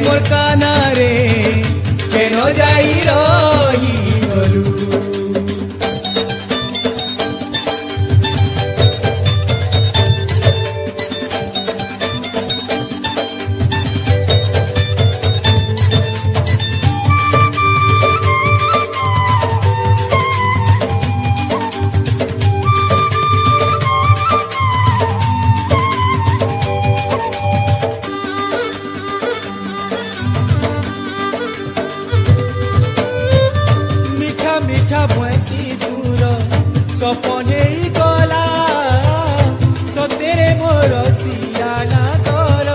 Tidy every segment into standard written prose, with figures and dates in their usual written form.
मोर काना रे केन जाई रही गलु। मीठा भैंसी दूर सपने गला सतेरे मोर सियाना कर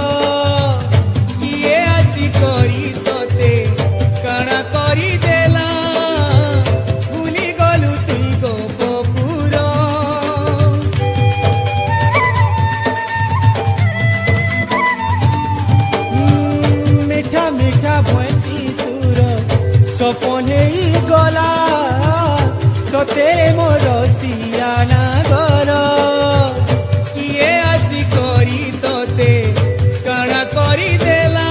किए आसी करी तोते काना करी देला भूली गलु तुई गो बपुर। मीठा मीठा भैंसी दूर सपने गला सतेरे मोर सियाना घर किए आसी करी तोते काना करी देला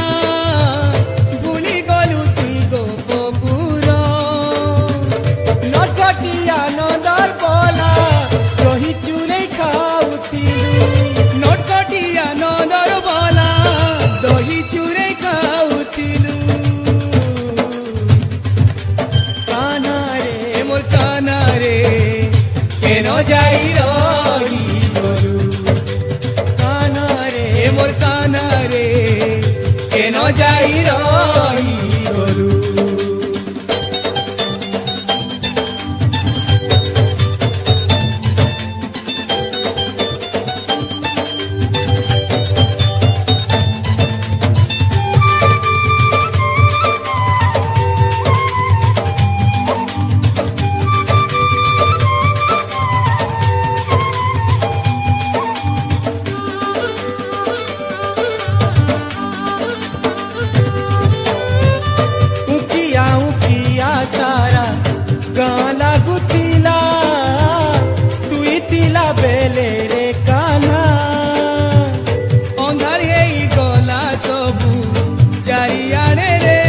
भूली गलु तुई गो बपुर। नटकटिया नंदर बोला दही चूरे खाउथिलु नटकटिया नंदर बोला दही चूरे खाउथिलु। काना रे मोर काना रे केन जाई रही गलु। काना रे मोर काना रे केन जाई रही गलु। उकिया सारा गाँ लागुतिला तुई तिला बेले रे काना अंधार हेई गला सबु चारिआडे रे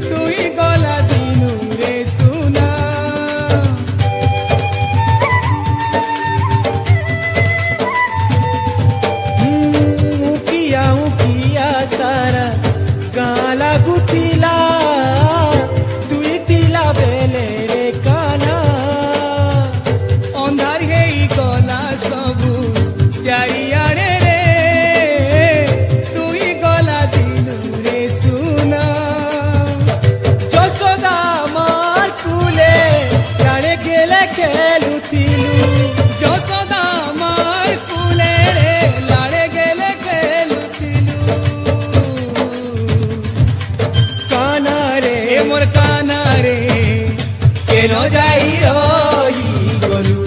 तुई गला दिनु रे सुना। उकिया सारा गाँ लागुतिला तुई तिला बेले रे काना अंधार हेई गला सबु चारिआडे रे तुई गला दिनु रे सुना। যশোদা মার কুলে প্রাণে গেলে খেলুতিলু যশোদা মার কুলে রে লাড়ে গেলে খেলুতিলু। কানা রে মোর কানা রে কেন যাই রহি গলু।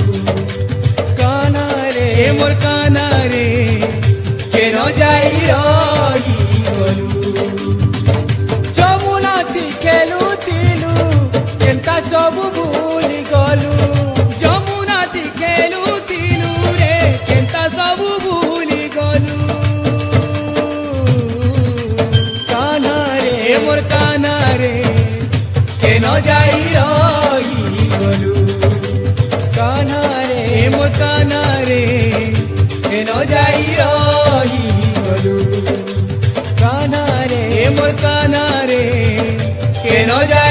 কানা রে মোর কানা রে কেন যাই রহি গলু। যমুনাতি খেলুতিলু কেনটা সবু ভুলি গলু যমুনাতি খেলুতিলু রে কেন্তা সবু ভুলি গলু। কানা রে মোর কানা রে কেন যাই রহি গলু। কানা রে মোর কানা রে কেন যাই রহি গলু। কানা রে মোর কানা রে কেন যাই